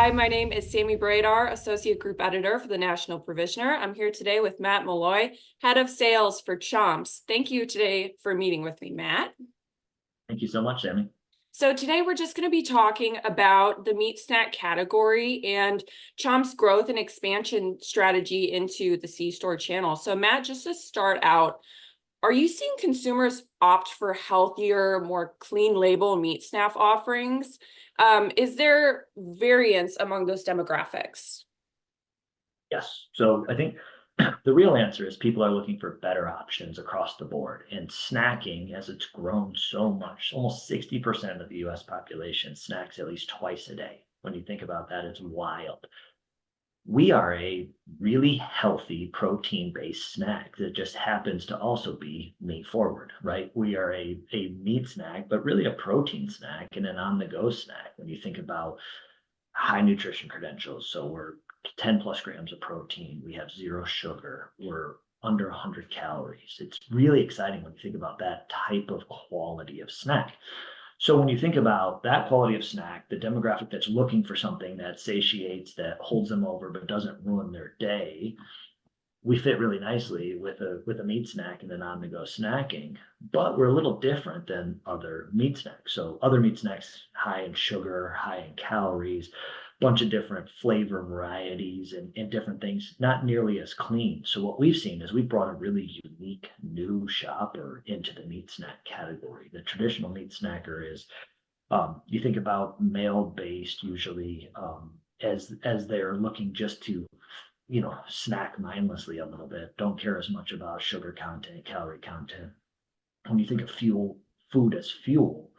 Hi, my name is Sammy Bradar, Associate Group Editor for the National Provisioner. I'm here today with Matt Malloy, Head of Sales for Chomps. Thank you today for meeting with me, Matt. Thank you so much, Sammy. So today we're just going to be talking about the meat snack category and Chomps' growth and expansion strategy into the C-store channel. So Matt, just to start out, are you seeing consumers opt for healthier, more clean label meat snack offerings? Is there variance among those demographics? Yes. So I think the real answer is people are looking for better options across the board. And snacking, as it's grown so much, almost 60% of the US population snacks at least twice a day. When you think about that, it's wild. We are a really healthy protein-based snack that just happens to also be meat forward, right? We are a meat snack, but really a protein snack and an on-the-go snack when you think about high nutrition credentials. So we're 10 plus grams of protein. We have zero sugar. We're under 100 calories. It's really exciting when you think about that type of quality of snack. So when you think about that quality of snack, the demographic that's looking for something that satiates, that holds them over, but doesn't ruin their day, we fit really nicely with a meat snack and an on-the-go snacking, but we're a little different than other meat snacks. So other meat snacks, high in sugar, high in calories, bunch of different flavor varieties and different things, not nearly as clean. So what we've seen is we've brought a really unique new shopper into the meat snack category. The traditional meat snacker is, you think about male-based usually, as they're looking just to snack mindlessly a little bit, don't care as much about sugar content, calorie content. When you think of food as fuel,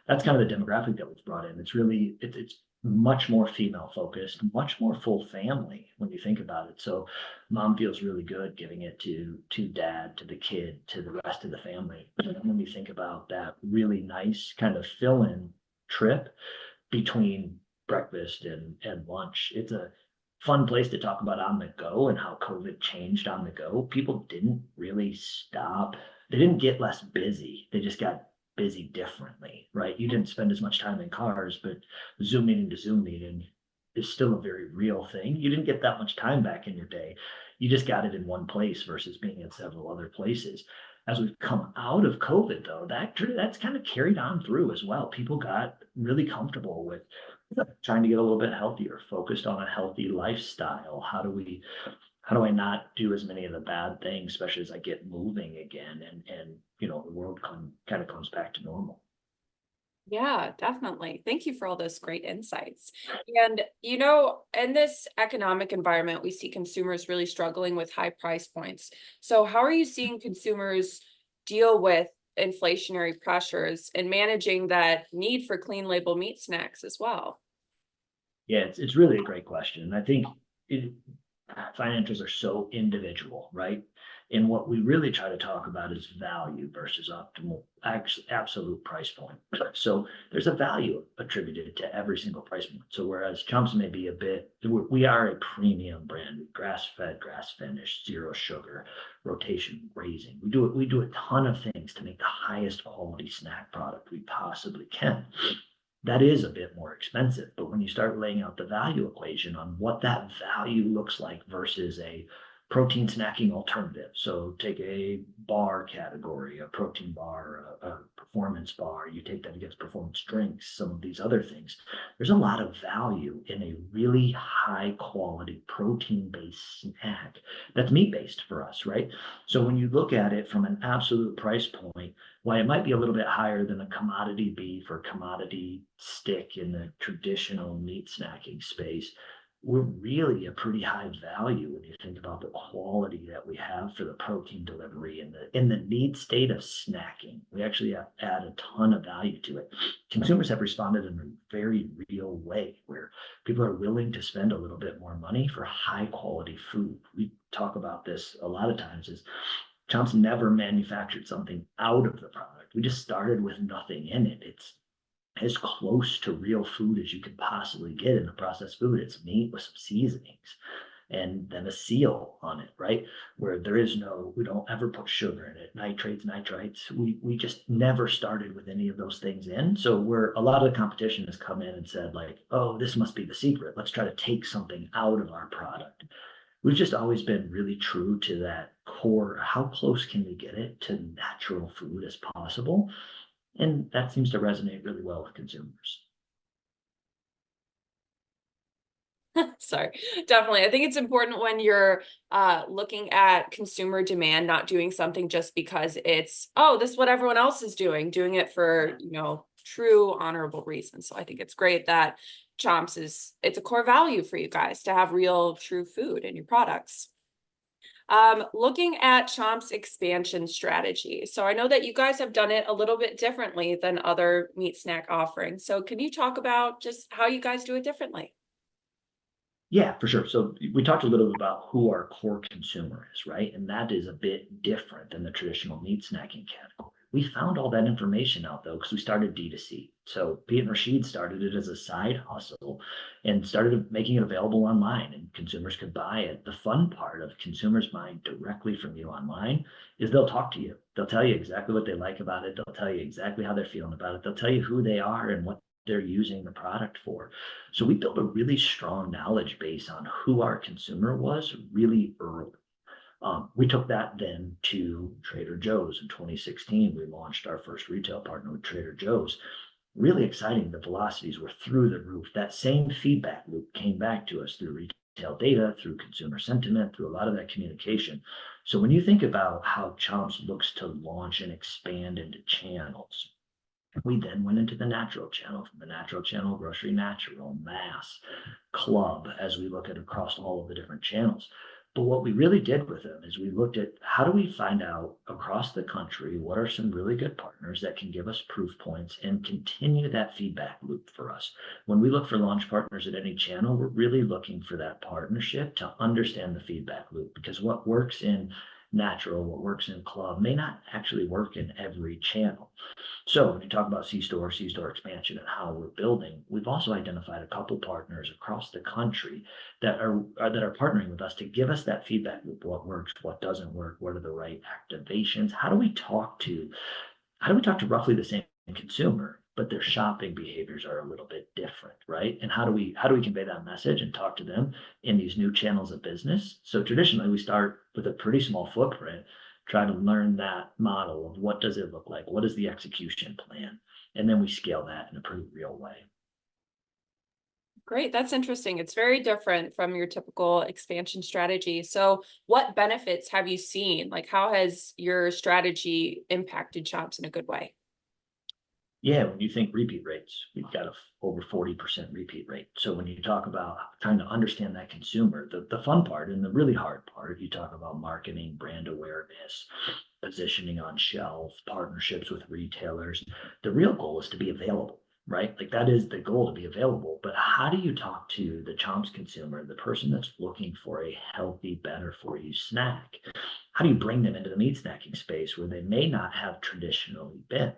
that's kind of the demographic that we've brought in. It's much more female focused, much more full family when you think about it. So mom feels really good giving it to dad, to the kid, to the rest of the family. And when you think about that really nice kind of fill-in trip between breakfast and lunch, it's a fun place to talk about on the go and how COVID changed on the go. People didn't really stop. They didn't get less busy. They just got busy differently, right? You didn't spend as much time in cars, but Zoom meeting to Zoom meeting is still a very real thing. You didn't get that much time back in your day. You just got it in one place versus being in several other places. As we've come out of COVID, though, that's kind of carried on through as well. People got really comfortable with trying to get a little bit healthier, focused on a healthy lifestyle. How do I not do as many of the bad things, especially as I get moving again and the world kind of comes back to normal. Yeah, definitely. Thank you for all those great insights. And, in this economic environment, we see consumers really struggling with high price points. So how are you seeing consumers deal with inflationary pressures and managing that need for clean label meat snacks as well? Yeah, it's really a great question. I think it, financials are so individual, right? And what we really try to talk about is value versus optimal, absolute price point. So there's a value attributed to every single price point. So whereas Chomps may be we are a premium brand, grass-fed, grass-finished, zero sugar, rotation grazing. We do a ton of things to make the highest quality snack product we possibly can. That is a bit more expensive. But when you start laying out the value equation on what that value looks like versus a protein snacking alternative. So take a bar category, a protein bar, a performance bar, you take that against performance drinks, some of these other things. There's a lot of value in a really high quality protein based snack that's meat based for us, right? So when you look at it from an absolute price point, why it might be a little bit higher than a commodity beef or commodity stick in the traditional meat snacking space, we're really a pretty high value when you think about the quality that we have for the protein delivery and in the need state of snacking. We actually add a ton of value to it. Consumers have responded in a very real way where people are willing to spend a little bit more money for high quality food. We talk about this a lot of times is Chomps never manufactured something out of the product. We just started with nothing in it. It's as close to real food as you could possibly get in a processed food. It's meat with some seasonings. and then a seal on it, right? Where there is no, we don't ever put sugar in it, nitrates, nitrites. We just never started with any of those things in. So where a lot of the competition has come in and said like, oh, this must be the secret. Let's try to take something out of our product. We've just always been really true to that core. How close can we get it to natural food as possible? And that seems to resonate really well with consumers. Sorry, definitely. I think it's important when you're looking at consumer demand, not doing something just because it's, oh, this is what everyone else is doing it for, true honorable reasons. So I think it's great that Chomps it's a core value for you guys to have real true food in your products. Looking at Chomp's expansion strategy. So I know that you guys have done it a little bit differently than other meat snack offerings. So can you talk about just how you guys do it differently? Yeah, for sure. So we talked a little bit about who our core consumer is, right? And that is a bit different than the traditional meat snacking category. We found all that information out though, because we started D2C. So Pete and Rashid started it as a side hustle and started making it available online and consumers could buy it. The fun part of consumers buying directly from you online is they'll talk to you. They'll tell you exactly what they like about it. They'll tell you exactly how they're feeling about it. They'll tell you who they are and what they're using the product for. So we built a really strong knowledge base on who our consumer was really early. We took that then to Trader Joe's in 2016. We launched our first retail partner with Trader Joe's. Really exciting. The velocities were through the roof. That same feedback loop came back to us through retail data, through consumer sentiment, through a lot of that communication. So when you think about how Chomps looks to launch and expand into channels, we then went into the natural channel, from the natural channel, grocery, natural, mass, club, as we look at across all of the different channels. But what we really did with them is we looked at how do we find out across the country what are some really good partners that can give us proof points and continue that feedback loop for us. When we look for launch partners at any channel, we're really looking for that partnership to understand the feedback loop, because what works in natural, what works in club may not actually work in every channel. So when you talk about C-store expansion and how we're building, we've also identified a couple partners across the country that are partnering with us to give us that feedback loop. What works, what doesn't work, what are the right activations? How do we talk to roughly the same consumer, but their shopping behaviors are a little bit different, right? And how do we convey that message and talk to them in these new channels of business? So traditionally we start with a pretty small footprint, try to learn that model of what does it look like? What is the execution plan? And then we scale that in a pretty real way. Great, that's interesting. It's very different from your typical expansion strategy. So what benefits have you seen? Like how has your strategy impacted Chomps in a good way? Yeah, when you think repeat rates, we've got over 40% repeat rate. So when you talk about trying to understand that consumer, the fun part and the really hard part, you talk about marketing, brand awareness, positioning on shelf, partnerships with retailers. The real goal is to be available, right? Like that is the goal, to be available. But how do you talk to the Chomps consumer, the person that's looking for a healthy, better for you snack? How do you bring them into the meat snacking space where they may not have traditionally been?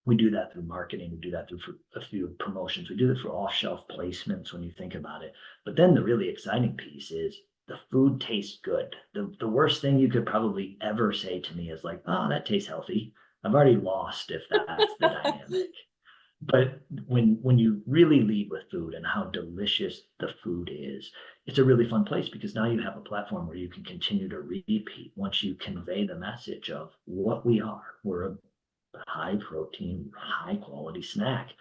We do that through marketing. We do that through a few promotions. We do that through off-shelf placements when you think about it. But then the really exciting piece is the food tastes good. The worst thing you could probably ever say to me is like, oh, that tastes healthy. I've already lost if that's the dynamic. But when you really lead with food and how delicious the food is, it's a really fun place because now you have a platform where you can continue to repeat once you convey the message of what we are. We're a high protein, high quality snack.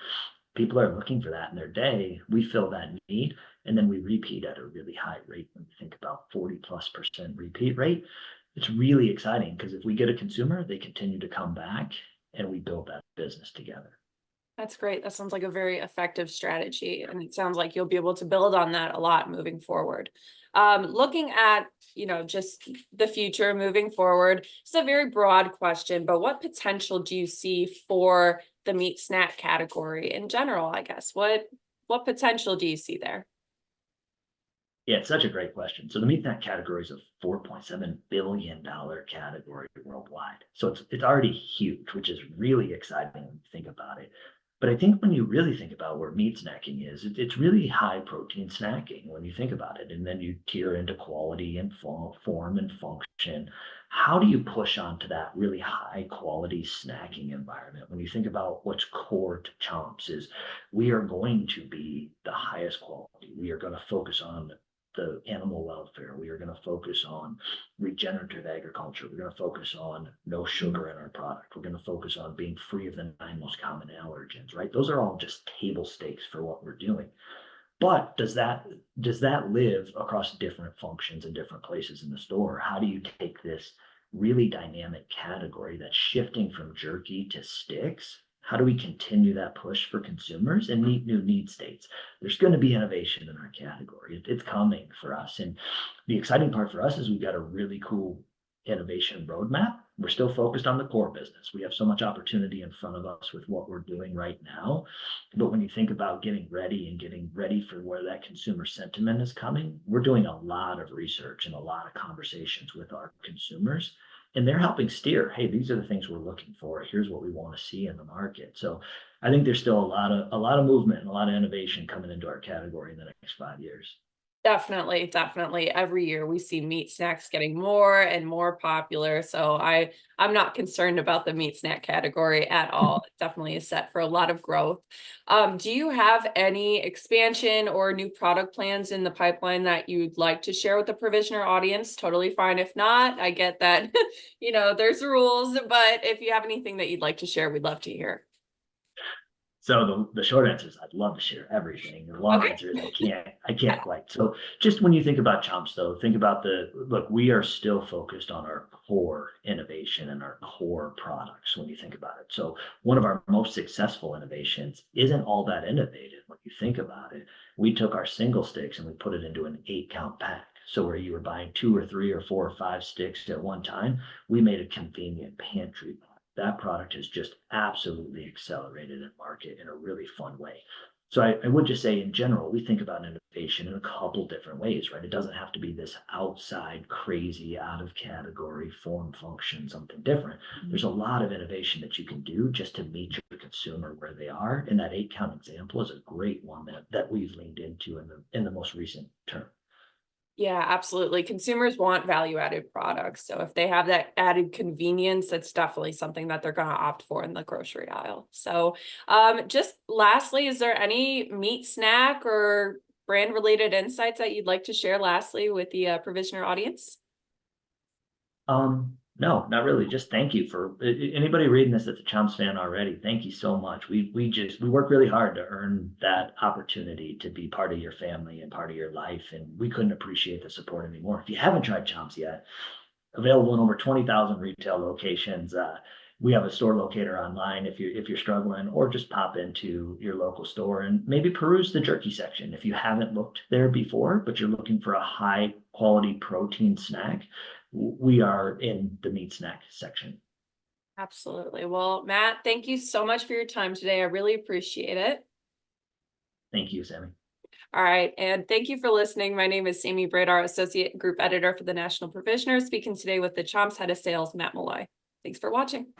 People are looking for that in their day. We fill that need and then we repeat at a really high rate. When you think about 40+% repeat rate, it's really exciting because if we get a consumer, they continue to come back and we build that business together. That's great. That sounds like a very effective strategy. And it sounds like you'll be able to build on that a lot moving forward. Looking at, just the future moving forward, it's a very broad question, but what potential do you see for the meat snack category in general, I guess? What potential do you see there? Yeah, it's such a great question. So the meat snack category is a $4.7 billion category worldwide. So it's already huge, which is really exciting when you think about it. But I think when you really think about where meat snacking is, it's really high protein snacking when you think about it. And then you tier into quality and form and function. How do you push onto that really high quality snacking environment? When you think about what's core to Chomps is we are going to be the highest quality. We are going to focus on the animal welfare. We are going to focus on regenerative agriculture. We're going to focus on no sugar in our product. We're going to focus on being free of the 9 most common allergens, right? Those are all just table stakes for what we're doing. But does that live across different functions and different places in the store? How do you take this really dynamic category that's shifting from jerky to sticks? How do we continue that push for consumers and meet new need states? There's going to be innovation in our category. It's coming for us. And the exciting part for us is we've got a really cool innovation roadmap. We're still focused on the core business. We have so much opportunity in front of us with what we're doing right now. But when you think about getting ready for where that consumer sentiment is coming, we're doing a lot of research and a lot of conversations with our consumers. And they're helping steer, hey, these are the things we're looking for. Here's what we want to see in the market. So I think there's still a lot of movement and a lot of innovation coming into our category in the next 5 years. Definitely, definitely. Every year we see meat snacks getting more and more popular. So I'm not concerned about the meat snack category at all. It definitely is set for a lot of growth. Do you have any expansion or new product plans in the pipeline that you'd like to share with the Provisioner audience? Totally fine. If not, I get that, there's rules, but if you have anything that you'd like to share, we'd love to hear. So the short answer is I'd love to share everything. The long Okay. answer is I can't quite. So just when you think about Chomps though, think about look, we are still focused on our core innovation and our core products when you think about it. So one of our most successful innovations isn't all that innovative when you think about it. We took our single sticks and we put it into an 8 count pack. So where you were buying 2 or 3 or 4 or 5 sticks at one time, we made a convenient pantry. That product has just absolutely accelerated in market in a really fun way. So I would just say in general, we think about innovation in a couple different ways, right? It doesn't have to be this outside, crazy, out of category form function, something different. There's a lot of innovation that you can do just to meet your consumer where they are. And that 8 count example is a great one that we've leaned into in the most recent term. Yeah, absolutely. Consumers want value-added products. So if they have that added convenience, that's definitely something that they're going to opt for in the grocery aisle. So just lastly, is there any meat snack or brand related insights that you'd like to share lastly with the Provisioner audience? No, not really. Just thank you for anybody reading this that's a Chomps fan already. Thank you so much. We work really hard to earn that opportunity to be part of your family and part of your life, and we couldn't appreciate the support anymore. If you haven't tried Chomps yet, available in over 20,000 retail locations. We have a store locator online if you're struggling, or just pop into your local store and maybe peruse the jerky section if you haven't looked there before, but you're looking for a high quality protein snack. We are in the meat snack section. Absolutely. Well, Matt, thank you so much for your time today. I really appreciate it. Thank you, Sammy. All right. And thank you for listening. My name is Sammy Bradar, Associate Group Editor for the National Provisioner, speaking today with the Chomps Head of Sales, Matt Malloy. Thanks for watching.